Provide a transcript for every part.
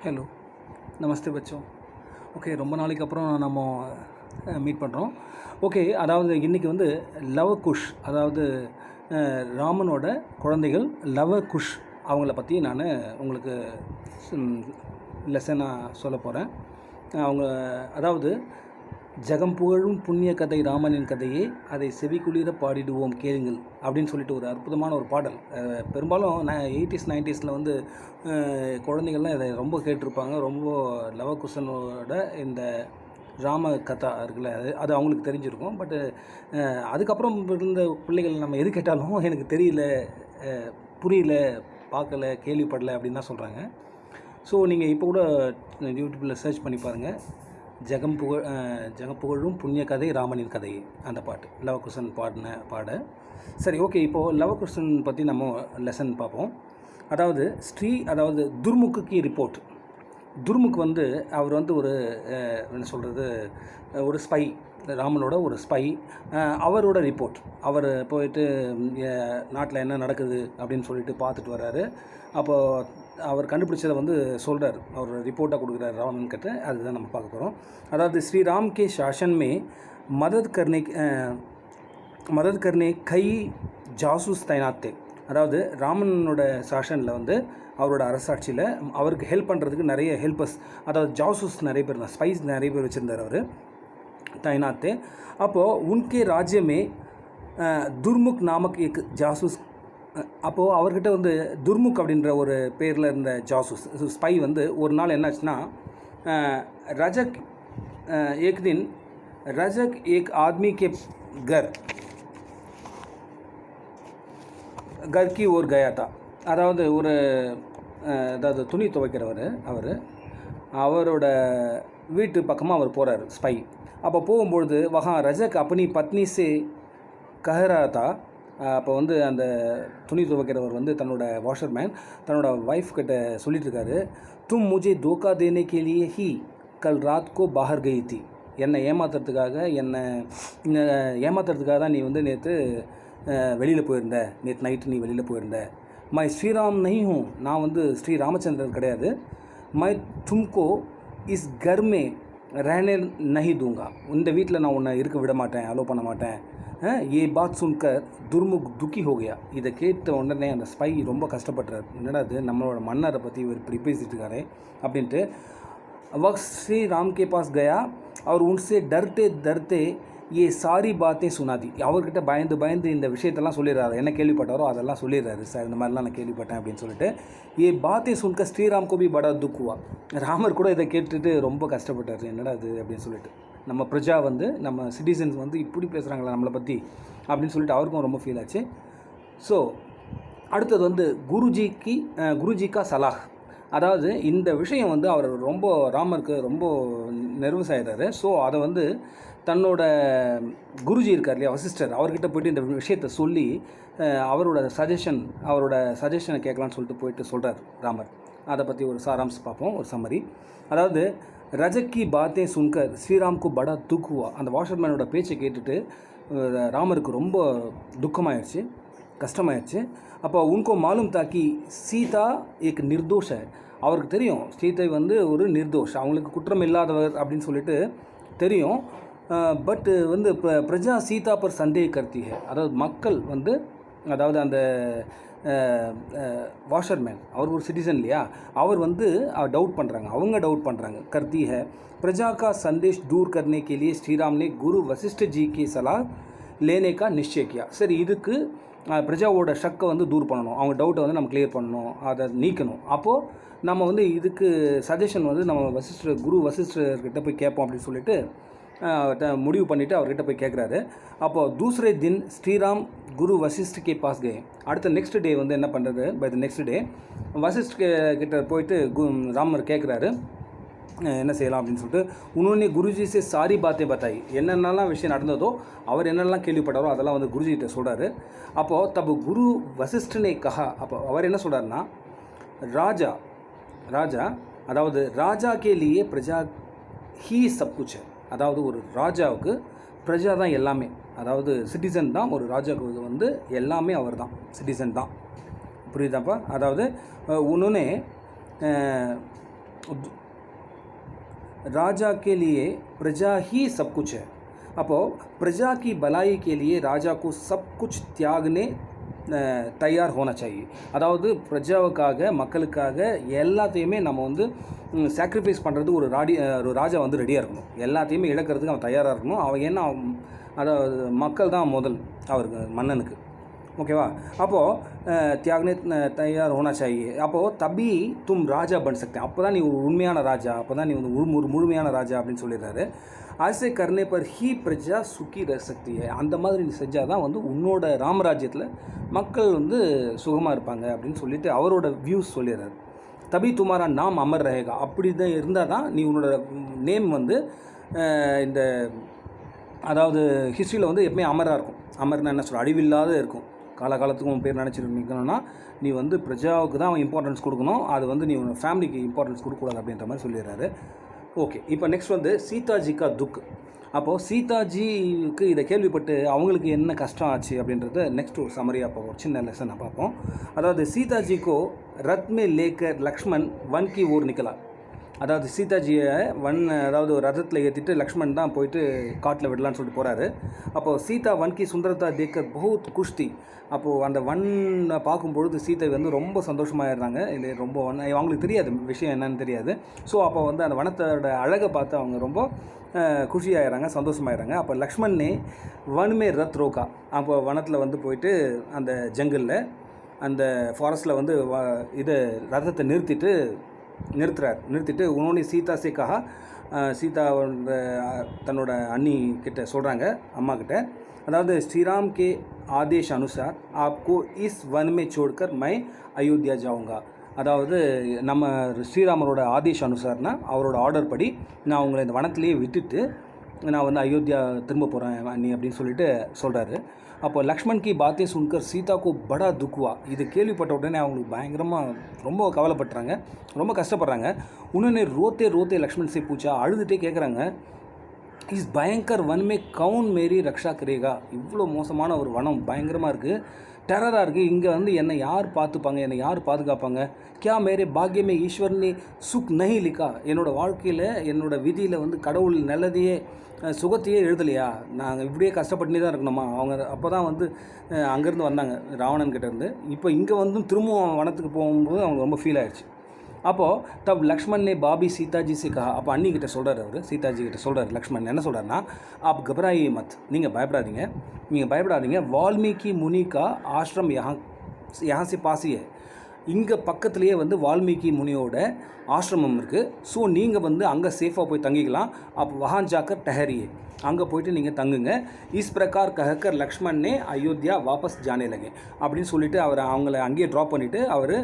Hello, नमस्ते बच्चों। Okay, ரொம்ப நாளைக்கு அப்புறம் நம்ம மீட் பண்ணுறோம். ஓகே, அதாவது இன்றைக்கி வந்து லவ குஷ், அதாவது ராமனோட குழந்தைகள் லவ குஷ் அவங்கள பற்றி நான் உங்களுக்கு லெசனாக சொல்ல போகிறேன். அவங்க அதாவது ஜெகம் புகழும் புண்ணிய கதை ராமனின் கதையே, அதை செவிக்குளிர பாடிடுவோம் கேளுங்கள் அப்படின்னு சொல்லிட்டு ஒரு அற்புதமான ஒரு பாடல். பெரும்பாலும் 80s 90s வந்து குழந்தைகள்லாம் இதை ரொம்ப கேட்டிருப்பாங்க. ரொம்ப லவகுஷனோட இந்த ராம கதா இருக்குல்ல, அது அவங்களுக்கு தெரிஞ்சிருக்கும். பட்டு அதுக்கப்புறம் இருந்த பிள்ளைகள் நம்ம எது கேட்டாலும் எனக்கு தெரியல, புரியல, பார்க்கல, கேள்விப்படலை அப்படின்னு தான் சொல்கிறாங்க. ஸோ நீங்கள் இப்போ கூட யூடியூப்பில் சர்ச் பண்ணி பாருங்கள், ஜெகம் புகழும் புண்ணிய கதை ராமனின் கதையே, அந்த பாட்டு லவகுஷன் பாடின பாட. சரி, ஓகே, இப்போது லவகுஷன் பற்றி நம்ம லெசன் பார்ப்போம். அதாவது அதாவது துர்முக்கு ரிப்போர்ட். துர்முக் வந்து அவர் வந்து ஒரு என்ன சொல்கிறது, ஒரு ஸ்பை, ராமனோட ஒரு ஸ்பை. அவரோட ரிப்போர்ட், அவர் போயிட்டு நாட்டில் என்ன நடக்குது அப்படின்னு சொல்லிட்டு பார்த்துட்டு வர்றாரு. அப்போது அவர் கண்டுபிடிச்சதை வந்து சொல்கிறார், அவர் ரிப்போர்ட்டாக கொடுக்குறாரு ராமன் கிட்ட. அதுதான் நம்ம பார்க்க போகிறோம். அதாவது ஸ்ரீராம் கே शासन में मदद करने कई जासूस तैनात थे. அதாவது ராமனோட சாசனில் வந்து அவரோட அரசாட்சியில் அவருக்கு ஹெல்ப் பண்ணுறதுக்கு நிறைய ஹெல்பர்ஸ், அதாவது ஜாசூஸ் நிறைய பேர் தான், ஸ்பைஸ் நிறைய பேர் வச்சுருந்தார் அவர், तैनात. அப்போது उनके राज्य में दुर्मुख नामक एक जासूस, அப்போது அவர்கிட்ட வந்து துர்முக் அப்படின்ற ஒரு பேரில் இருந்த ஜாசூஸ் ஸ்பை வந்து ஒரு நாள் என்னாச்சுன்னா, ரஜக் एक दिन रजक एक आदमी के घर की ओर गया था. அதாவது அதாவது துணி துவைக்கிறவர் அவரோட வீட்டு பக்கமாக அவர் போகிறார் ஸ்பை. அப்போ போகும்பொழுது வஹா ரஜக் அப்பனி பத்னி சே கஹ ரஹா தா. அப்போ வந்து அந்த துணி துவைக்கிறவர் வந்து தன்னோட வாஷர்மேன் தன்னோட ஒய்ஃப் கிட்ட சொல்லிட்டு இருக்காரு, தும் முझे धोखा देने के लिए ही कल रात को बाहर गई थी. என்னை ஏமாத்துறதுக்காக தான் நீ வந்து நேற்று வெளியில் போயிருந்த, நேற்று நைட்டு நீ வெளியில் போயிருந்த. மை ஸ்ரீராம் நஹி ஹூ, நான் வந்து ஸ்ரீ ராமச்சந்திரன் கிடையாது. மை தும்கோ இஸ் घर में रहने नहीं दूंगा, இந்த வீட்டில் நான் உன்னை இருக்க விட மாட்டேன், அலோவ் பண்ண மாட்டேன். ஏ பாத் சுன்கர் துர்முக் துக்கி ஹோகையா. இதை கேட்ட உடனே அந்த ஸ்பை ரொம்ப கஷ்டப்படுறார். என்னடா அது, நம்மளோட மன்னரை பற்றி இவர் இப்படி பேசிட்டு இருக்காரு அப்படின்ட்டு. वक्त श्री राम के पास गया और उनसे डरते डरते ये सारी बातें सुना दी. அவர்கிட்ட பயந்து இந்த விஷயத்தெல்லாம் சொல்லிடுறாரு, என்ன கேள்விப்பட்டாரோ அதெல்லாம் சொல்லிடுறாரு. சார், இந்த மாதிரிலாம் நான் கேள்விப்பட்டேன் அப்படின்னு சொல்லிட்டு. ये बातें सुनकर श्री राम को भी बड़ा दुख हुआ. ராமர் கூட இதை கேட்டுட்டு ரொம்ப கஷ்டப்பட்டார், என்னடா அது அப்படின்னு சொல்லிட்டு. நம்ம பிரஜா வந்து, நம்ம சிட்டிசன்ஸ் வந்து இப்படி பேசுகிறாங்களா நம்மளை பற்றி அப்படின்னு சொல்லிட்டு அவருக்கும் ரொம்ப ஃபீல் ஆச்சு. ஸோ அடுத்தது வந்து குருஜி கா சலாஹ். அதாவது இந்த விஷயம் வந்து அவர் ரொம்ப ராமருக்கு ரொம்ப நர்வஸ் ஆகிடுறாரு. ஸோ அதை வந்து தன்னோட குருஜி இருக்கார் இல்லையா, வசிஷ்டர், அவர்கிட்ட போய்ட்டு இந்த விஷயத்தை சொல்லி அவரோட சஜஷனை கேட்கலான்னு சொல்லிட்டு போயிட்டு சொல்கிறார் ராமர். அதை பற்றி ஒரு சாராம்சம் பார்ப்போம், ஒரு சம்மரி. அதாவது ரஜக்கி பாத்தே சுன்கர் ஸ்ரீராம்க்கு படா துக்குவா. அந்த வாஷர்மேனோட பேச்சை கேட்டுட்டு ராமருக்கு ரொம்ப துக்கமாயிடுச்சு, கஷ்டமாயிடுச்சு. அப்போ உன்கோ மாலும் தாக்கி சீதா ஏக் நிர்தோஷ, அவருக்கு தெரியும் சீதை வந்து ஒரு நிர்தோஷ், அவங்களுக்கு குற்றம் இல்லாதவர் அப்படின்னு சொல்லிட்டு தெரியும். பட் வந்து பிரஜா சீதா பர் சந்தேக கர்த்தி ஹை. அதாவது மக்கள் வந்து, அதாவது அந்த வாஷர்மேன் அவர் ஒரு சிட்டிசன் இல்லையா, அவர் வந்து டவுட் பண்ணுறாங்க. கர்த்தி ஹை प्रजा का संदेश दूर करने के लिए श्री राम ने गुरु वशिष्ठ जी की सलाह लेने का निश्चय किया. சரி, இதுக்கு பிரஜாவோட ஷக்கை வந்து தூர் பண்ணணும், அவங்க டவுட்டை வந்து நம்ம கிளியர் பண்ணணும், அதை நீக்கணும். அப்போது நம்ம வந்து இதுக்கு சஜஷன் வந்து நம்ம குரு வசிஷ்டர்கிட்ட போய் கேட்போம் அப்படின்னு சொல்லிட்டு முடிவு பண்ணிவிட்டு அவர்கிட்ட போய் கேட்குறாரு. அப்போது தூசரே தின் ஸ்ரீராம் குரு வசிஷ்ட கே பாஸ் கே. அடுத்த நெக்ஸ்ட் டே வந்து என்ன பண்ணுறது, by the next day Vasishtha கிட்ட போயிட்டு ராமர் கேட்குறாரு என்ன செய்யலாம் அப்படின்னு சொல்லிட்டு. உன்னொன்னே குருஜி சே சாரி பாத்தே பத்தாய், என்னென்னலாம் விஷயம் நடந்ததோ, அவர் என்னெல்லாம் கேள்விப்பட்டாரோ அதெல்லாம் வந்து குருஜிகிட்ட சொல்கிறாரு. அப்போது தப்பு குரு வசிஷ்டனே கஹா. அப்போ அவர் என்ன சொல்கிறாருன்னா, ராஜா அதாவது ராஜா K Liye Praja he sub குச். அதாவது ஒரு ராஜாவுக்கு பிரஜா தான் எல்லாமே, அதாவது சிட்டிசன் தான் ஒரு ராஜாவுக்கு வந்து எல்லாமே, அவர் தான் சிட்டிசன் தான். புரியுதாப்பா? அதாவது உன்னொன்னே राजा के लिए प्रजा ही सब कुछ है. அப்போது प्रजा की भलाई के लिए राजा को सब कुछ त्यागने தயார் होना चाहिए. அதாவது பிரஜாவுக்காக மக்களுக்காக எல்லாத்தையுமே நம்ம வந்து சாக்ரிஃபைஸ் பண்ணுறது ஒரு ராஜா வந்து ரெடியாக இருக்கணும். எல்லாத்தையுமே இழக்கிறதுக்கு அவன் தயாராக இருக்கணும். அவன் ஏன்னா அதாவது மக்கள் தான் முதல் அவருக்கு மன்னனுக்கு. ஓகேவா? அப்போது தியாகனே தயார் होना चाहिए. அப்போது தபி தும் ராஜா பன் சக்தே. அப்போ தான் நீ ஒரு உண்மையான ராஜா, அப்போ தான் நீ வந்து ஒரு முழுமையான ராஜா அப்படின்னு சொல்லிடுறாரு. ஆசை கர்னே பர் ஹீ பிரஜா சுக்கி ரह सकती है. அந்த மாதிரி நீ செஞ்சால் தான் வந்து உன்னோட ராமராஜ்யத்தில் மக்கள் வந்து சுகமாக இருப்பாங்க அப்படின்னு சொல்லிட்டு அவரோட வியூஸ் சொல்லிடுறாரு. தபி துமாரா நாம் அமர் ரஹேகா. அப்படி தான் இருந்தால் தான் நீ உன்னோட நேம் வந்து இந்த அதாவது ஹிஸ்ட்ரியில் வந்து எப்பவுமே அமராக இருக்கும். அமர்னா என்ன சொல்கிற, அழிவில்லாத இருக்கும். காலகாலத்துக்கு உன் பேர் நினச்சிட்டு நிற்கணும்னா நீ வந்து பிரஜாவுக்கு தான் இம்பார்ட்டன்ஸ் கொடுக்கணும். அது வந்து நீ உன் ஃபேமிலிக்கு இம்பார்ட்டன்ஸ் கொடுக்கக்கூடாது அப்படின்ற மாதிரி சொல்லிடுறாரு. ஓகே, இப்போ நெக்ஸ்ட் வந்து சீதாஜிக்கா துக். அப்போது சீதாஜிக்கு இதை கேள்விப்பட்டு அவங்களுக்கு என்ன கஷ்டம் ஆச்சு அப்படின்றத நெக்ஸ்ட் ஒரு சமரியாக பார்ப்போம், ஒரு சின்ன லெசனை பார்ப்போம். அதாவது சீதாஜிக்கோ ரத் மே லேக்கர் லக்ஷ்மண் வன் கி ஓர் நிக்கலா. அதாவது சீதாஜியை அதாவது ஒரு ரதத்தில் ஏற்றிட்டு லக்ஷ்மண் தான் போயிட்டு காட்டில் விடலான்னு சொல்லிட்டு போகிறாரு. அப்போது சீதா வன்கி சுந்தரத்தா தேக்கர் பகுத் குஷ்டி. அப்போது அந்த வண்ணை பார்க்கும்பொழுது சீதை வந்து ரொம்ப சந்தோஷமாகிடுறாங்க. இது ரொம்ப அவங்களுக்கு தெரியாது விஷயம் என்னன்னு தெரியாது. ஸோ அப்போ வந்து அந்த வனத்தோட அழகை பார்த்து அவங்க ரொம்ப குஷியாகிறாங்க, சந்தோஷமாயிடுறாங்க. அப்போ லக்ஷ்மணே வன்மே ரத் ரோக்கா. அப்போ வனத்தில் வந்து போயிட்டு அந்த ஜங்கிளில் அந்த ஃபாரஸ்ட்டில் வந்து இதை ரதத்தை நிறுத்திட்டு உன்னோட சீதா சே கஹா. சீதா தன்னோட அண்ணி கிட்ட சொல்கிறாங்க, அம்மா கிட்ட, அதாவது ஸ்ரீராம் கே ஆதேஷ் அனுசார் ஆப்கோ இஸ் வன் மே சோட்கர் மை அயோத்தியா ஜாவுங்கா. அதாவது நம்ம ஸ்ரீராமரோட ஆதேஷ் அனுசார்னா அவரோட ஆர்டர் படி நான் அவங்கள இந்த வனத்திலேயே விட்டுட்டு நான் வந்து அயோத்தியா திரும்ப போகிறேன் அண்ணி அப்படின்னு சொல்லிட்டு சொல்கிறாரு. அப்போ லக்ஷ்மண் கி பாத்தே சுன்கர் சீதாக்கு படா துக்குவா. இது கேள்விப்பட்ட உடனே அவங்களுக்கு பயங்கரமாக ரொம்ப கவலைப்பட்டுறாங்க, ரொம்ப கஷ்டப்படுறாங்க. உடனே ரோத்தே லக்ஷ்மண் சே பூச்சா, அழுதுகிட்டே கேட்குறாங்க, இஸ் பயங்கர் வன்மே கவுன் மேரி ரக்ஷா கரேகா. இவ்வளோ மோசமான ஒரு வனம், பயங்கரமாக இருக்குது, டெரராக இருக்குது. இங்கே வந்து என்னை யார் பார்த்துப்பாங்க, என்னை யார் பாதுகாப்பாங்க? கியா மேரே பாக்யமே ஈஸ்வரனே சுக் நஹி லிக்கா. என்னோடய வாழ்க்கையில் என்னோடய விதியில் வந்து கடவுள் நல்லதையே சுகத்தையே எழுதலையா? நாங்கள் இப்படியே கஷ்டப்பட்டுனே தான் இருக்கணுமா? அவங்க அப்போ தான் வந்து அங்கேருந்து வந்தாங்க ராவணன் கிட்டேருந்து. இப்போ இங்கே வந்து திரும்பவும் வனத்துக்கு போகும்போது அவங்க ரொம்ப ஃபீல் ஆகிடுச்சு. அப்போது தப் லக்ஷ்மண் பாபி சீதாஜி சே கஹா. அப்போ அண்ணி கிட்ட சொல்கிறார், அவர் சீதாஜி கிட்ட சொல்கிறார். லக்ஷ்மண் என்ன சொல்கிறாருன்னா, ஆப் கபராயே மத், நீங்கள் பயப்படாதீங்க. வால்மீகி முனிகா ஆஷ்ரம் யஹாசி பாசியே. இங்கே பக்கத்துலேயே வந்து வால்மீகி முனியோட ஆசிரமம் இருக்குது. ஸோ நீங்கள் வந்து அங்கே சேஃபாக போய் தங்கிக்கலாம். அப்போ வஹான் ஜாக்கர் டஹரியே, அங்கே போய்ட்டு நீங்கள் தங்குங்க. இஸ் பிரகார் கஹக்கர் லக்ஷ்மணே அயோத்தியா வாபஸ் ஜானே லகே அப்படின்னு சொல்லிவிட்டு அவங்கள அங்கேயே ட்ராப் பண்ணிவிட்டு அவர்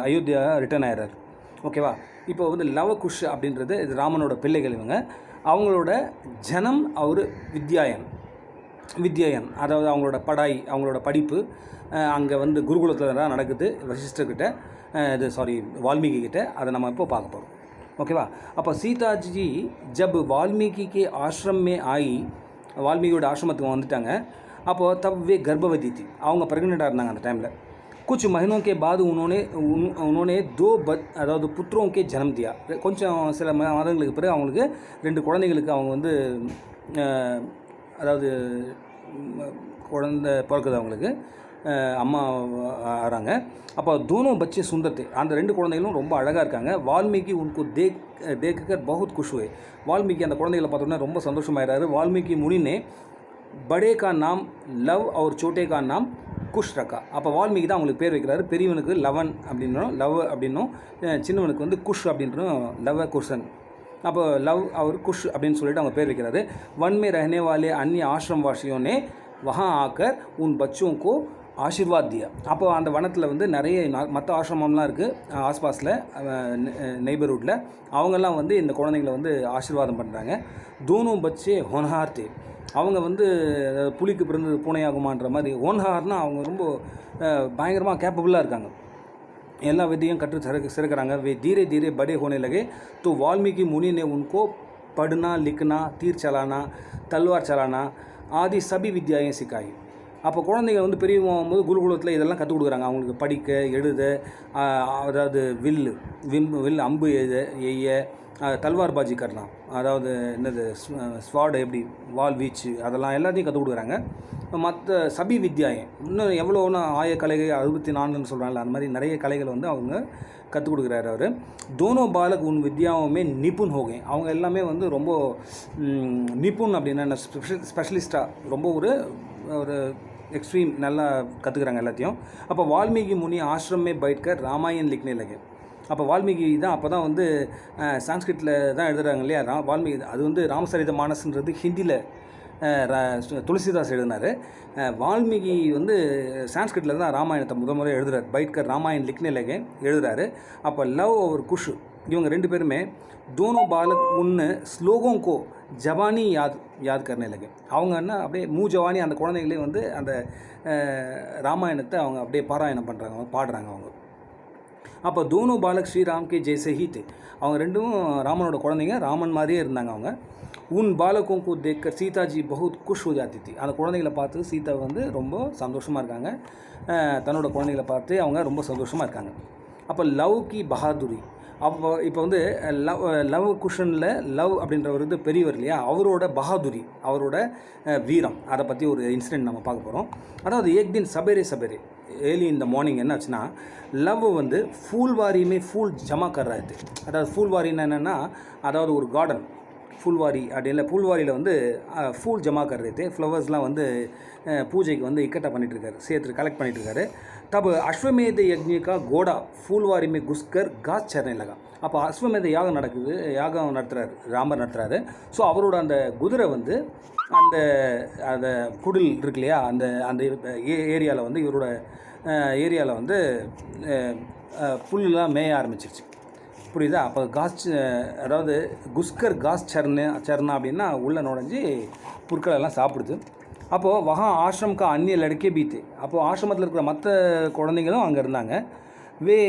அயோத்தியா ரிட்டர்ன் ஆயிடுறார். ஓகேவா? இப்போ வந்து லவ குஷ் அப்படின்றது இது ராமனோட பிள்ளைகள். இவங்க அவங்களோட ஜனம் அவர் வித்யாயன், அதாவது அவங்களோட அவங்களோட படிப்பு அங்கே வந்து குருகுலத்தில் தான் நடக்குது, வசிஷ்டர்கிட்ட வால்மீகி கிட்ட. அதை நம்ம இப்போ பார்க்க போகிறோம். ஓகேவா? அப்போ சீதாஜி ஜப் வால்மீகி ஆசிரமே ஆகி, வால்மீகியோட ஆசிரமத்துக்கு வந்துட்டாங்க. அப்போது தவ்வே கர்ப்பவதி தி, அவங்க ப்ரெக்னெண்ட்டாக இருந்தாங்க அந்த டைமில். कुछ महीनों के बाद उन्होंने दो அதாவது புத்திரோं के जन्म दिया. கொஞ்சம் சில மாதங்களுக்கு பிறகு அவங்களுக்கு 2 குழந்தைகளுக்கு அவங்க வந்து அதாவது குழந்தை பிறக்குது, அவங்களுக்கு அம்மா ஆகிறாங்க. அப்போ தோனும் பச்சே சுந்தரத்தை, அந்த 2 குழந்தைகளும் ரொம்ப அழகாக இருக்காங்க. வால்மீகி உनको देखकर बहुत खुश हुए. வால்மீகி அந்த குழந்தைகளை பார்த்தோன்னா ரொம்ப சந்தோஷமாயிறாரு. வால்மீகி முனினே बड़े का नाम लव और छोटे का नाम குஷ் ரக்கா. அப்போ வால்மீகி தான் அவங்களுக்கு பேர் வைக்கிறாரு. பெரியவனுக்கு லவன் அப்படின்னும் லவ் அப்படின்னும், சின்னவனுக்கு வந்து குஷ் அப்படின்னும் லவ குஷன். அப்போ லவ் அவர் குஷ் அப்படின்னு சொல்லிட்டு அவங்க பேர் வைக்கிறாரு. वन में रहने वाले अन्य आश्रम वासियों ने वहाँ आकर उन बच्चों को ஆசீர்வாத் தியா. அப்போ அந்த வனத்தில் வந்து நிறைய மற்ற ஆசிரமம்லாம் இருக்குது ஆஸ்பாஸில், நெய்பர்ஹுட்டில். அவங்கெல்லாம் வந்து இந்த குழந்தைங்களை வந்து ஆசீர்வாதம் பண்ணுறாங்க. தோனும் பச்சே ஹொன்ஹார் தே, அவங்க வந்து புலிக்கு பிறந்தது பூனையாகுமான்ற மாதிரி. ஹோன்ஹார்னால் அவங்க ரொம்ப பயங்கரமாக கேப்பபிளாக இருக்காங்க, எல்லா விதையும் கற்று சிறக்கிறாங்க. வே धीरे धीरे बड़े होने लगे तो वाल्मीकि मुनि ने उनको पढ़ना लिखना तीर चलाना तलवार चलाना आदि सभी विद्याएं सिखाई. அப்போ குழந்தைங்க வந்து பெரியவங்க போது குருகுலத்தில் இதெல்லாம் கற்றுக் கொடுக்குறாங்க அவங்களுக்கு படிக்க எழுத, அதாவது வில் அம்பு எய்ய, தல்வார் பாஜி கரலாம், அதாவது என்னது ஸ்வாடு எப்படி வால் வீச்சு, அதெல்லாம் எல்லாத்தையும் கற்றுக் கொடுக்குறாங்க. மற்ற சபி வித்யாயம் இன்னும் எவ்வளோன்னு கலைகள் 64ன்னு சொல்கிறாங்கல்ல, அந்த மாதிரி நிறைய கலைகள் வந்து அவங்க கற்றுக் கொடுக்குறாரு அவர். தோனோ பாலக் உன் வித்யாவுமே நிபுண் ஹோகேன், அவங்க எல்லாமே வந்து ரொம்ப நிபுண் அப்படின்னா ஸ்பெஷலிஸ்ட்டாக ரொம்ப ஒரு எக்ஸ்ட்ரீம் நல்லா கற்றுக்குறாங்க எல்லாத்தையும். அப்போ வால்மீகி முனி ஆசிரமே பைட்கர் ராமாயண் லிக்னே லகே. அப்போ வால்மீகி தான் அப்போ தான் வந்து சான்ஸ்கிரிட்டில் தான் எழுதுகிறாங்க இல்லையா. வால்மீகி அது வந்து ராமசரித மானஸ்ன்றது ஹிந்தியில் துளசிதாஸ் எழுதினார். வால்மீகி வந்து சான்ஸ்கிரிட்டில் தான் ராமாயணத்தை முறை எழுதுறாரு. பைட்கர் ராமாயண் லிக்னே லகே எழுதுறாரு. அப்போ லவ் ஒரு குஷ் இவங்க ரெண்டு பேருமே தோனோ பாலக் ஒன்று ஸ்லோகம் கோ ஜவானி யாத் கர்னே லகே. அவங்க என்ன அப்படியே ஜவானி அந்த குழந்தைங்களே வந்து அந்த ராமாயணத்தை அவங்க அப்படியே பாராயணம் பண்ணுறாங்க, பாடுறாங்க அவங்க. அப்போ தோனோ பாலக் ஸ்ரீராம்கே ஜெய்சே ஹீத், அவங்க ரெண்டும் ராமனோட குழந்தைங்க, ராமன் மாதிரியே இருந்தாங்க அவங்க. உன் பாலக்கும் को देखकर சீதாஜி बहुत खुश हो जाती थी. அந்த குழந்தைகளை பார்த்து சீதா வந்து ரொம்ப சந்தோஷமாக இருக்காங்க. தன்னோட குழந்தைகளை பார்த்து அவங்க ரொம்ப சந்தோஷமாக இருக்காங்க. அப்போ லவ் கி பஹாதுரி, அப்போ இப்போ வந்து லவ் குஷனில் லவ் அப்படின்றவர் வந்து பெரியவர் இல்லையா, அவரோட பஹாதுரி, அவரோட வீரம், அதை பற்றி ஒரு இன்சிடென்ட் நம்ம பார்க்க போகிறோம். அதாவது ஏக் தின் சபேரே ஏர்லி இந்த மார்னிங் என்ன ஆச்சுன்னா, லவ் வந்து ஃபூல்வாரியுமே ஃபூல் ஜமா கர்றாது. அதாவது ஃபூல்வாரின்னு என்னென்னா, அதாவது ஒரு கார்டன் ஃபுல்வாரி அப்படி இல்லை, ஃபுல்வாரியில் வந்து ஃபூல் ஜமா கர்றது, ஃப்ளவர்ஸ்லாம் வந்து பூஜைக்கு வந்து இக்கட்டை பண்ணிகிட்ருக்காரு, சேர்த்து கலெக்ட் பண்ணிகிட்ருக்காரு. தப் அஸ்வமேத யஜ்ஞிகா கோடா ஃபூல்வாரி மே குஸ்கர் காஸ் சரணை லகா. அப்போ அஸ்வமேத யாகம் நடத்துகிறாரு, ராமர் நடத்துகிறாரு. ஸோ அவரோட அந்த குதிரை வந்து அந்த குடில் இருக்கு இல்லையா, அந்த ஏரியாவில் வந்து இவரோட ஏரியாவில் வந்து புல்லாம் மேய ஆரம்பிச்சிருச்சு. புரியுதா? அப்போ அதாவது குஸ்கர் காஸ் சர்னா அப்படின்னா உள்ளே நுழைஞ்சி புற்களெல்லாம் சாப்பிடுது. அப்போது வஹா ஆசிரம்கா அந்நிய லடுக்கே பீத்து, அப்போது ஆசிரமத்தில் இருக்கிற மற்ற குழந்தைங்களும் அங்கே இருந்தாங்க. வே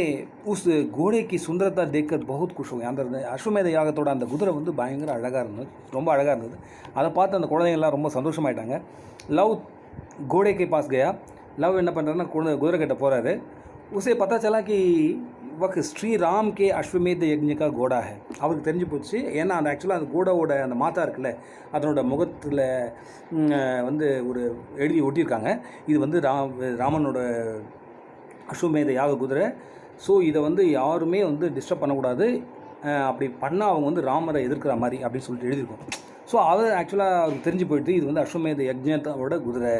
உஸ் கோடைக்கு சுந்தரத்தா தேக்கர் பகுத் குஷ். அந்த அஸ்வமேத யாகத்தோட அந்த குதிரை வந்து பயங்கர அழகாக இருந்தது, ரொம்ப அழகாக இருந்தது. அதை பார்த்து அந்த குழந்தைங்கள்லாம் ரொம்ப சந்தோஷமாயிட்டாங்க. லவ் கோடைக்கு பாஸ் கயா, லவ் என்ன பண்ணுறாருன்னா குதிரை கிட்ட போகிறாரு. உசே பத்தா சலா கி வக் ஸ்ரீராம் கே அஸ்வமேத யஜ்ஞிகா கோடா ஹே. அவருக்கு தெரிஞ்சு போச்சு. ஏன்னா அந்த ஆக்சுவலாக அந்த கோடாவோட அந்த மாதா இருக்குல்ல, அதனோட முகத்தில் வந்து ஒரு எழுதி ஒட்டியிருக்காங்க, இது வந்து ராமனோட அஸ்வமேத யாக குதிரை. ஸோ இதை வந்து யாருமே வந்து டிஸ்டர்ப் பண்ணக்கூடாது, அப்படி பண்ணால் அவங்க வந்து ராமரை எதிர்க்கிற மாதிரி அப்படின்னு சொல்லிட்டு எழுதியிருக்கோம். ஸோ அவர் ஆக்சுவலாக அவருக்கு தெரிஞ்சு போயிட்டு இது வந்து அஸ்வமேத யஜ்ஞத்தோட குதிரை,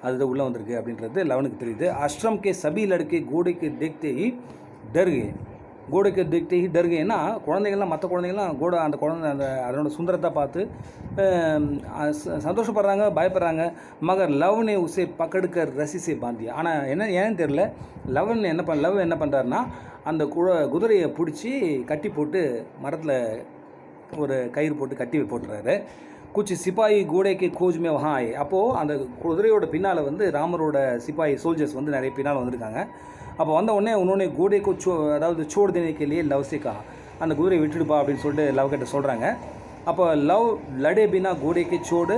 அதுதான் உள்ளே வந்திருக்கு அப்படின்றது லவனுக்கு தெரியுது. அஷ்ரம் கே சபி லடுக்கே கோடைக்கு தேக்தே ஹி டர்கே, கோடைக்கு தேக்தே ஹி டர்கேன்னா குழந்தைங்கள்லாம், மற்ற குழந்தைங்கள்லாம் அந்த குழந்தை அதனோட சுந்தரத்தை பார்த்து சந்தோஷப்படுறாங்க, பயப்படுறாங்க. மகர் லவ்னே உசே பக்கடுக்க ரசிசே பாந்தியா. ஆனால் ஏன்னு தெரில, லவ் என்ன பண்ணுறாருன்னா அந்த குதிரையை பிடிச்சி கட்டி போட்டு மரத்தில் ஒரு கயிறு போட்டு கட்டி போட்டுறாரு. குச்சி சிப்பாயி கூடைக்கு கோஜ்மே வஹா ஆயே. அப்போது அந்த குதிரையோட பின்னால் வந்து ராமரோட சிப்பாயி சோல்ஜர்ஸ் வந்து நிறைய பின்னால் வந்திருக்காங்க. அப்போ வந்த உடனே உன்னொன்னே கூடைக்கு அதாவது சோடு தினைக்கிலேயே லவ் சிக்கா, அந்த குதிரையை விட்டுடுப்பா அப்படின்னு சொல்லிட்டு லவ் கிட்ட சொல்கிறாங்க. அப்போ லவ் லடே பின்னா கூடைக்கு சோடு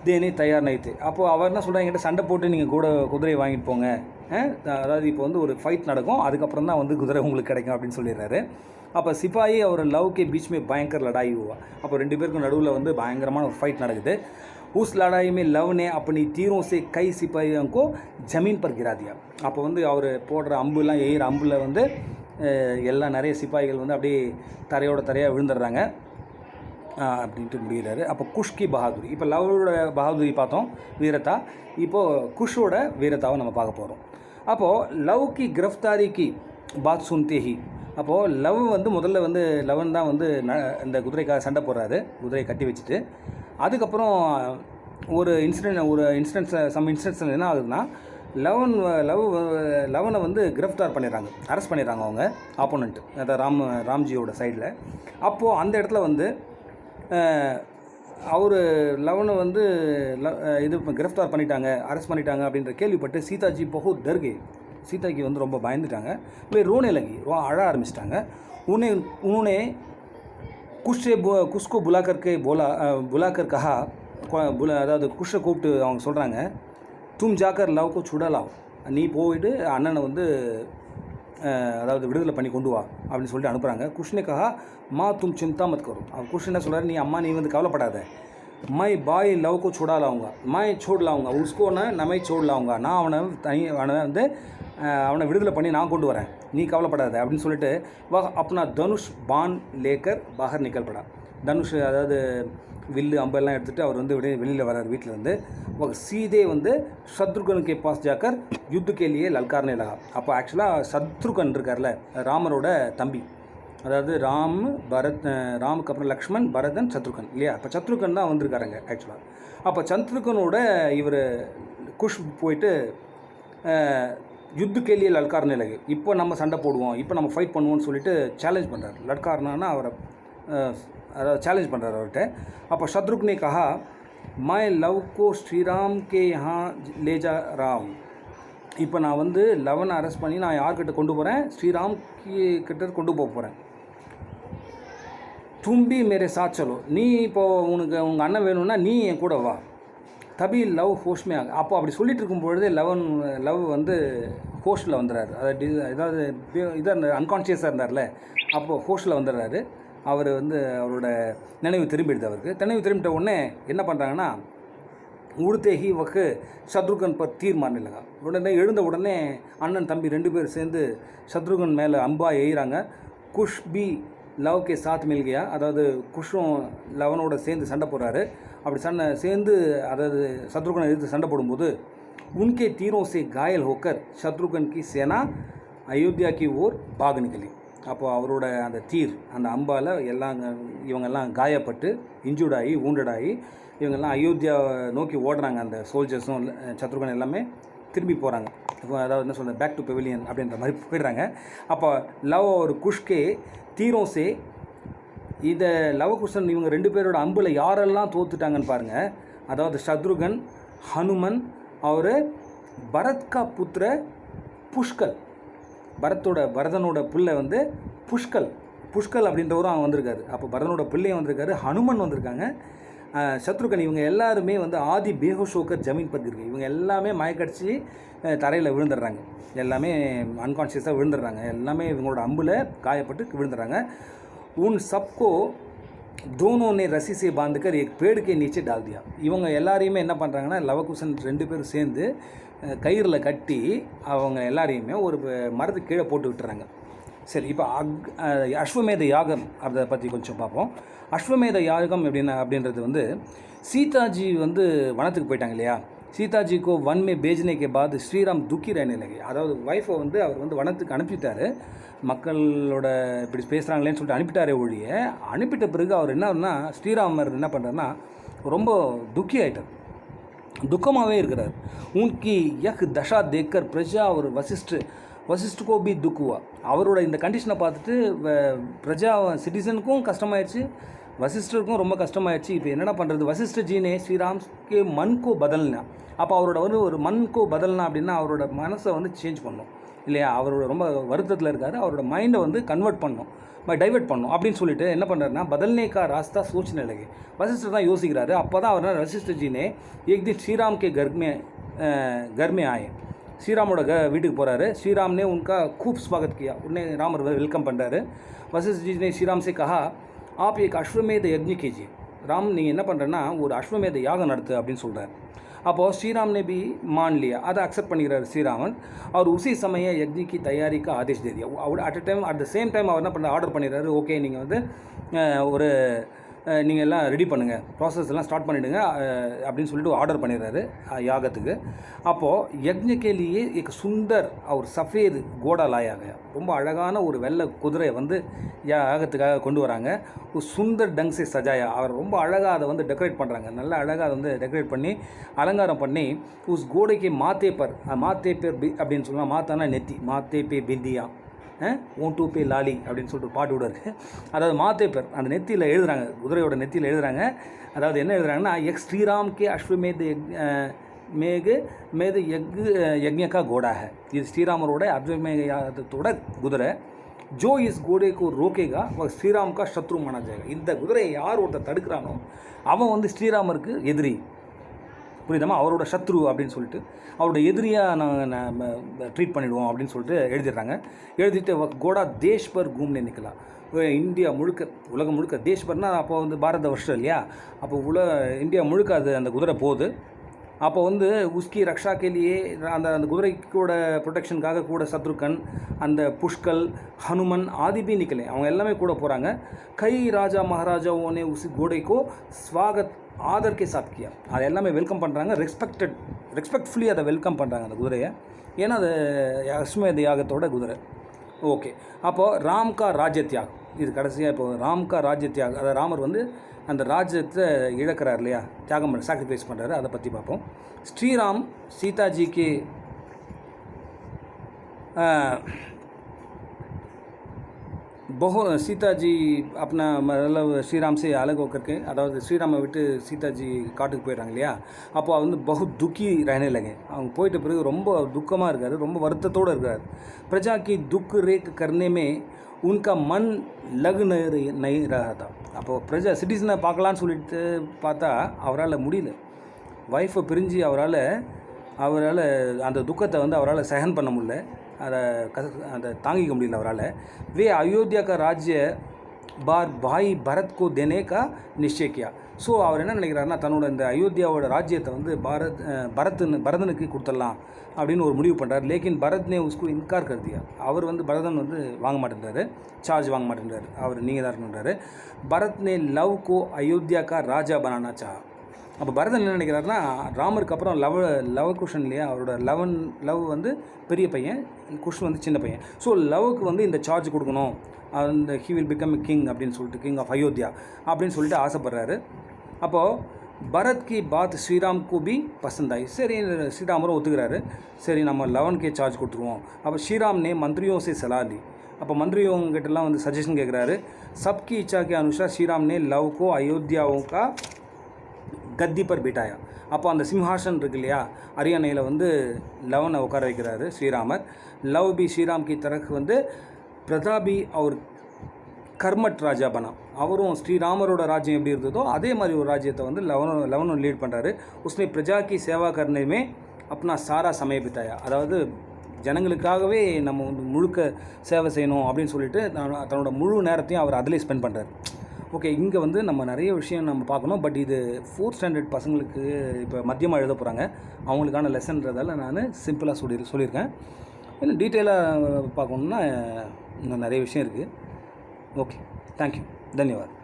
தேனே தயார் நைத்து. அப்போது அவர் என்ன சொல்கிறாங்க, என்கிட்ட சண்டை போட்டு நீங்கள் குதிரையை வாங்கிட்டு போங்க, அதாவது இப்போ வந்து ஒரு ஃபைட் நடக்கும், அதுக்கப்புறம் தான் வந்து குதிரை உங்களுக்கு கிடைக்கும் அப்படின்னு சொல்லிடுறாரு. அப்போ சிப்பாயி அவர் லவ்க்கு பீச்மே பயங்கர லடாயி हुआ. அப்போ ரெண்டு பேருக்கும் நடுவில் வந்து பயங்கரமான ஒரு ஃபைட் நடக்குது. उस लड़ाई में लव ने अपनी तीरों से कई सिपाहियों को ज़मीन पर गिरा दिया. அப்போ வந்து அவர் போடுற அம்புலாம் எய்கிற அம்பில் வந்து எல்லாம் நிறைய சிப்பாய்கள் வந்து அப்படியே தரையாக விழுந்துடுறாங்க அப்படின்ட்டு முடிகிறாரு. அப்போ குஷ்கி பஹாதுரி, இப்போ லவோட பஹாதுரி பார்த்தோம் வீரத்தா, இப்போது குஷோட வீரத்தாவை நம்ம பார்க்க போகிறோம். அப்போது லவ் கி கிரஃப்தாரிக்கு பாத் சுன்தே ஹி, அப்போது லவ் வந்து முதல்ல வந்து லவன் தான் வந்து இந்த குதிரைக்காக சண்டை போடுறாரு, குதிரையை கட்டி வச்சுட்டு. அதுக்கப்புறம் ஒரு இன்சிடென்ட்ஸில் என்ன ஆகுதுன்னா, லவனை வந்து கிரஃப்தார் பண்ணிடுறாங்க, அரெஸ்ட் பண்ணிடுறாங்க அவங்க ஆப்போனண்ட், அதாவது ராம்ஜியோட சைடில். அப்போது அந்த இடத்துல வந்து அவர் லவனை வந்து இது கிரஃப்தார் பண்ணிட்டாங்க, அரெஸ்ட் பண்ணிட்டாங்க அப்படின்ற கேள்விப்பட்டு சீதாஜி பகுத் டர்கே, சீதாக்கு வந்து ரொம்ப பயந்துட்டாங்க. போய் ரோனே லகி, அழ ஆரம்பிச்சிட்டாங்க. உன்னே குஷ்கோ புலாக்கர் கஹா, அதாவது குஷை கூப்பிட்டு அவங்க சொல்கிறாங்க, தும் ஜாக்கர் லவ் கோ சுடா லாவ், நீ போயிட்டு அண்ணனை வந்து அதாவது விடுதலை பண்ணி கொண்டு வா அப்படின்னு சொல்லிட்டு அனுப்புகிறாங்க. குஷ்னே கஹா மா தும் சிந்தா மத் கரோ. அவர் குஷ் என்ன சொல்கிறார், நீ அம்மா நீ வந்து கவலைப்படாத, மை பாய் லவ் கோ சுடா லாவுங்க, மை சோட் லாவுங்க, உஸ்கோன நமை சோட் லாவுங்க, நான் அவனை வந்து அவனை விடுதலை பண்ணி நான் கொண்டு வரேன், நீ கவலைப்படாத அப்படின்னு சொல்லிட்டு வா அப்னா தனுஷ் பான் லேக்கர் பாகர் நிக்கல் படா. தனுஷ் அதாவது வில்லு அம்பெல்லாம் எடுத்துகிட்டு அவர் வந்து வெளியில் வர்றார் வீட்டிலேருந்து. சீதே வந்து சத்ருகன் கே பாஸ் ஜாக்கர் யுத்து கேலியே லல்கார்னே லகா. அப்போ ஆக்சுவலாக சத்ருகன் இருக்கார்ல, ராமரோட தம்பி, அதாவது ராமுக்கு அப்புறம் லக்ஷ்மண், பரதன், சத்ருகன் இல்லையா. அப்போ சத்ருகன் தான் வந்திருக்காருங்க ஆக்சுவலாக. அப்போ சத்ருகனோட இவர் குஷ் போயிட்டு யுத்து கேலியே லல்கார்னே லகே, இப்போ நம்ம சண்டை போடுவோம், இப்போ நம்ம ஃபைட் பண்ணுவோம்னு சொல்லிட்டு சேலஞ்ச் பண்ணுறாரு. லட்கார்னா அவரை அதாவது சேலஞ்ச் பண்ணுறாரு அவர்கிட்ட. அப்போ சத்ருக்னே கஹா மை லவ் கோ ஸ்ரீராம் கே யஹா லே ஜா ராம், இப்போ நான் வந்து லவனை அரெஸ்ட் பண்ணி நான் யார்கிட்ட கொண்டு போகிறேன், ஸ்ரீராம் கிட்ட கொண்டு போக போகிறேன். தும்பி மேரே சாத் சலோ, நீ இப்போது உங்கள் அண்ணன் வேணும்னா நீ என் கூட வா. தபி லவ் ஹோஷ்மே ஆகும். அப்போ அப்படி சொல்லிட்டு இருக்கும் பொழுதே லவ் வந்து ஹோஸ்டில் வந்துடுறாரு. அதாவது இதாக அன்கான்ஷியஸாக இருந்தார்ல, அப்போது ஹோஸ்டில் வந்துடுறாரு. அவர் வந்து அவரோட நினைவு திரும்பிடுது. அவருக்கு நினைவு திரும்பிட்ட உடனே என்ன பண்ணுறாங்கன்னா, உடுத்தே ஹி வக்கு சத்ருகன் பர் தீர் மாறने लगा. உடனே எழுந்த உடனே அண்ணன் தம்பி 2 பேர் சேர்ந்து சத்ருகன் மேலே அம்பா எய்கிறாங்க. குஷ் பி லவ் கே சாத் மில் கயா, அதாவது குஷும் லவனோட சேர்ந்து சண்டை போடுறாரு. அப்படி சேர்ந்து அதாவது சத்ருகனை எதிர்த்து சண்டை போடும்போது உன்கே தீரோं से घायल होकर शत्रुघ्न की सेना अयोध्या की ओर भाग निकली. அப்போது அவரோட அந்த தீர் அந்த அம்பால் இவங்கெல்லாம் காயப்பட்டு இன்ஜூர்டாகி வூண்டடாகி இவங்கெல்லாம் அயோத்தியா நோக்கி ஓடுறாங்க. அந்த சோல்ஜர்ஸும் சத்ருகன் எல்லாமே திரும்பி போகிறாங்க. அதாவது என்ன சொல்கிறது, பேக் டு பெவிலியன் அப்படின்ற மாதிரி போயிடுறாங்க. அப்போ லவ் ஒரு குஷ்கே தீரோசே, இதை லவகுஷன் இவங்க 2 பேரோட அம்பில் யாரெல்லாம் தோத்துட்டாங்கன்னு பாருங்கள். அதாவது சத்ருகன், ஹனுமன், அவர் பரத்கா புத்திர புஷ்கல், பரதனோட பிள்ளை வந்து புஷ்கல் அப்படின்றவரும் அவன் வந்திருக்காரு. அப்போ பரதனோட பிள்ளையும் வந்திருக்காரு, ஹனுமன் வந்திருக்காங்க, சத்ருகன், இவங்க எல்லாருமே வந்து ஆதி பேஹோஷோக்கர் ஜமீன் பத்திருக்கு. இவங்க எல்லாமே மயக்கடிச்சு தரையில் விழுந்துடுறாங்க, எல்லாமே அன்கான்ஷியஸாக விழுந்துடுறாங்க, எல்லாமே இவங்களோட அம்பில் காயப்பட்டு விழுந்துடுறாங்க. உன் சப்கோ தோனோனே ரசி சே பாந்துக்கர் एक पेड़ के नीचे डाल दिया. இவங்க எல்லாரையுமே என்ன பண்ணுறாங்கன்னா, லவகுஷன் 2 பேரும் சேர்ந்து கயிறில் கட்டி அவங்க எல்லாரையுமே ஒரு மரத்துக்கு கீழே போட்டு விட்டுறாங்க. சரி, இப்போ அஸ்வமேத யாகம் அதை பற்றி கொஞ்சம் பார்ப்போம். அஸ்வமேத யாகம் அப்படின்றது வந்து சீதாஜி வந்து வனத்துக்கு போயிட்டாங்க இல்லையா. சீதாஜிக்கோ வன் மே பேஜ்னே கே பாத் ஸ்ரீராம் துக்கி रहने लगे. அதாவது ஒய்ஃபை வந்து அவர் வந்து வனத்துக்கு அனுப்பிட்டார். மக்களோட இப்படி பேசுகிறாங்களேன்னு சொல்லிட்டு அனுப்பிட்டாரே ஒழிய, அனுப்பிட்ட பிறகு அவர் என்னன்னா ஸ்ரீராமர் என்ன பண்ணுறாருன்னா ரொம்ப துக்கி ஆகிட்டார், துக்கமாகவே இருக்கிறார். உன்கி யக் தஷா தேக்கர் பிரஜா ஒரு வசிஷ்டுக்கோ பி துக்குவா. அவரோட இந்த கண்டிஷனை பார்த்துட்டு பிரஜா சிட்டிசனுக்கும் கஷ்டமாயிடுச்சு, வசிஷ்டருக்கும் ரொம்ப கஷ்டமாயிடுச்சு. இப்போ என்னென்ன பண்ணுறது, வசிஷ்டஜினே ஸ்ரீராம்க்கு மன்கோ பதல்னா. அப்போ அவரோட வந்து ஒரு மன்கோ பதல்னா அப்படின்னா அவரோட மனசை வந்து சேஞ்ச் பண்ணணும் இல்லையா. அவரோட ரொம்ப வருத்தத்தில் இருக்கார், அவரோட மைண்டை வந்து கன்வெர்ட் பண்ணணும், டைவெர்ட் பண்ணணும் அப்படின்னு சொல்லிட்டு என்ன பண்ணுறாருன்னா பதல்னேக்கா ராஸ்தா சோச்சனை லगे. வசிஷ்டர் தான் யோசிக்கிறாரு. அப்போ தான் அவர் வசிஷ்டஜினே एक दिन श्रीराम के घर में आए. ஸ்ரீராமோட வீட்டுக்கு போகிறாரு. ஸ்ரீராம்னே உனக்கா खूब स्वागत किया. உடனே ராமர் வெல்கம் பண்ணுறாரு. வசிஷ்ட ஜி ने श्रीराम से कहा आप एक अश्वमेध यज्ञ कीजिए. ராம் நீங்கள் என்ன பண்ணுறேன்னா ஒரு அஸ்வமேத யாகம் நடத்து அப்படின்னு சொல்கிறார். அப்போது ஸ்ரீராம் ने भी मान लिया, அதை அக்செப்ட் பண்ணிக்கிறார் ஸ்ரீராமன். அவர் उसी समय यज्ञ की तैयारी का आदेश दे दिया. அட் த சேம் டைம் அவர் என்ன பண்ண ஆர்டர் பண்ணிடுறாரு, ஓகே நீங்கள் வந்து ஒரு நீங்கள் எல்லாம் ரெடி பண்ணுங்கள், ப்ராசஸ் எல்லாம் ஸ்டார்ட் பண்ணிவிடுங்க அப்படின்னு சொல்லிட்டு ஆர்டர் பண்ணிடுறாரு யாகத்துக்கு. அப்போது யஜ்ஞக்கேலியே एक सुंदर और सफ़ेद घोड़ा लाया गया. ரொம்ப அழகான ஒரு வெள்ளை குதிரையை வந்து யாகத்துக்காக கொண்டு வராங்க. ஒரு சுந்தர் டங் சே சஜாயா, அவர் ரொம்ப அழகாக அதை வந்து டெக்கரேட் பண்ணுறாங்க, நல்ல அழகாக அதை வந்து டெக்கரேட் பண்ணி அலங்காரம் பண்ணி உஸ் கோடைக்கு மாத்தே பேர் அப்படின்னு சொல்லலாம். மாத்தானா நெத்தி, மாத்தே பே பிந்தியா, ஓன்டூ பே லாலி அப்படின்னு சொல்லிட்டு பாட்டு கூட இருக்குது. அதாவது மாத்தே பேர் அந்த நெத்தியில் எழுதுகிறாங்க, குதிரையோட நெத்தியில் எழுதுகிறாங்க. அதாவது என்ன எழுதுகிறாங்கன்னா எக் ஸ்ரீராம் கே அஸ்வமேத மேது யக்ஞக்கா கோடா है. இது ஸ்ரீராமரோட அஸ்வமேதத்தோட குதிரை. ஜோ இஸ் கோடே கோ ரோக்கேகா ஸ்ரீராம் கா சத்ரு மானா ஜாயேகா. இந்த குதிரையை யார் ஒருத்தர் தடுக்கிறானோ அவன் வந்து ஸ்ரீராமருக்கு எதிரி. புரியுதாமா, அவரோட சத்ரு அப்படின்னு சொல்லிட்டு அவரோட எதிரியாக நம்ம ட்ரீட் பண்ணிவிடுவோம் அப்படின்னு சொல்லிட்டு எழுதிடுறாங்க. எழுதிட்டு கோடா தேஷ் பர் கூம்னே நிற்கலாம், இந்தியா முழுக்க உலகம் முழுக்க. தேஷ் பர்னால் அப்போ வந்து பாரத வருஷம் இல்லையா, அப்போ இந்தியா முழுக்க அது அந்த குதிரை போகுது. அப்போ வந்து உஸ்கி ரக்ஷாக்கேலியே அந்த குதிரைக்கூட ப்ரொடெக்ஷனுக்காக கூட சத்ருகன், அந்த புஷ்கல், ஹனுமன் ஆதி பி நிக்கலே, அவங்க எல்லாமே கூட போகிறாங்க. கை ராஜா மகாராஜாவோனே உஸ் கோடைக்கோ ஸ்வாகத் ஆதர்கே சாத்கியா, அதை எல்லாமே வெல்கம் பண்ணுறாங்க. ரெஸ்பெக்ட்ஃபுல்லி அதை வெல்கம் பண்ணுறாங்க அந்த குதிரையை, ஏன்னா அது அஸ்வமேத யாகத்தோட குதிரை. ஓகே, அப்போது ராம் கா ராஜ்ய தியாக், இது கடைசியாக இப்போது ராம் கா ராஜ்ய தியாக், அதாவது ராமர் வந்து அந்த ராஜ்யத்தை இழக்கிறார் இல்லையா, தியாகம் பண்ண சாக்ரிஃபைஸ் பண்ணுறாரு, அதை பற்றி பார்ப்போம். ஸ்ரீராம் சீதாஜிக்கு सीताजी अपना मतलब ஸ்ரீராம் से अलग होकर के, அதாவது ஸ்ரீராமை விட்டு சீதாஜி காட்டுக்கு போயிடுறாங்க இல்லையா, அப்போ வந்து பகு துக்கி रहने लगे. அவங்க போயிட்ட பிறகு ரொம்ப துக்கமாக இருக்கார், ரொம்ப வருத்தத்தோடு இருக்கார். பிரஜா की दुख रेख करने में उनका मन लग नहीं रहा था. அப்போது பிரஜா சிட்டிசனை பார்க்கலான்னு சொல்லிட்டு பார்த்தா அவரால் முடியல. ஒய்ஃபை பிரிஞ்சு அவரால் அந்த துக்கத்தை வந்து அவரால் சகன் பண்ண முடியல, அதை தாங்கிக்க முடியல அவரால். वे अयोध्या का राज्य बार भाई भरत को देने का निश्चय किया. ஸோ அவர் என்ன நினைக்கிறாருன்னா, தன்னோட இந்த அயோத்தியாவோட ராஜ்யத்தை வந்து பரதனுக்கு கொடுத்துடலாம் அப்படின்னு ஒரு முடிவு பண்ணுறார். லேக்கின் பரத்னே உஸ்கு இன்கார் கருதியா, அவர் வந்து பரதன் வந்து வாங்க மாட்டேன்றாரு, சார்ஜ் வாங்க மாட்டேன்றாரு, அவர் நீங்கள் தான் இருக்கணுன்றாரு. பரத்னே லவ் கோ அயோத்தியா கா ராஜா பனானா சா. அப்போ பரதன் என்ன நினைக்கிறாருன்னா, ராமருக்கு அப்புறம் லவகுஷன் இல்லையா, அவரோட லவ் வந்து பெரிய பையன், குஷ் வந்து சின்ன பையன். ஸோ லவ்க்கு வந்து இந்த சார்ஜ் கொடுக்கணும், அந்த ஹி வில் பிகம் கிங் அப்படின்னு சொல்லிட்டு, கிங் ஆஃப் அயோத்தியா அப்படின்னு சொல்லிட்டு ஆசைப்படுறாரு. அப்போது பரத் கி பாத் ஸ்ரீராம் கோபி பசந்தாய். சரி, ஸ்ரீராமரும் ஒத்துக்கிறாரு, சரி நம்ம லவனுக்கே சார்ஜ் கொடுத்துருவோம். அப்போ ஸ்ரீராம்னே மந்திரியோं से सलाह ली. அப்போ மந்திரியோங்கிட்டலாம் வந்து சஜஷன் கேட்குறாரு. சப்கி இச்சா के अनुसार श्रीराम ने लव को अयोध्याओं का கத்தி பர் பிட்டாயா. அப்போ அந்த சிம்ஹாசன் இருக்கு இல்லையா, அரியணையில் வந்து லவனை உட்கார வைக்கிறாரு ஸ்ரீராமர். லவ் பி ஸ்ரீராம் கி தரக்கு வந்து பிரதாபி அவர் கர்மட் ராஜா பனா, அவரும் ஸ்ரீராமரோட ராஜ்யம் எப்படி இருந்ததோ அதே மாதிரி ஒரு ராஜ்யத்தை வந்து லவனும் லீட் பண்ணுறாரு. உஸ்னே பிரஜா கி சேவா கர்னேமே அப்னா சாரா சமய பித்தாயா, அதாவது ஜனங்களுக்காகவே நம்ம வந்து முழுக்க சேவை செய்யணும் அப்படின்னு சொல்லிட்டு தன்னோட முழு நேரத்தையும் அவர் அதிலே ஸ்பெண்ட் பண்ணுறாரு. ஓகே, இங்கே வந்து நம்ம நிறைய விஷயம் நம்ம பார்க்கணும். பட் இது 4th ஸ்டாண்டர்ட் பசங்களுக்கு இப்போ மத்தியமாக எழுத போகிறாங்க, அவங்களுக்கான லெசன்றதால நான் சிம்பிளாக சொல்லியிருக்கேன். இன்னும் டீட்டெயிலாக பார்க்கணுன்னா இன்னும் நிறைய விஷயம் இருக்குது. Okay, thank you, தன்யவாத்.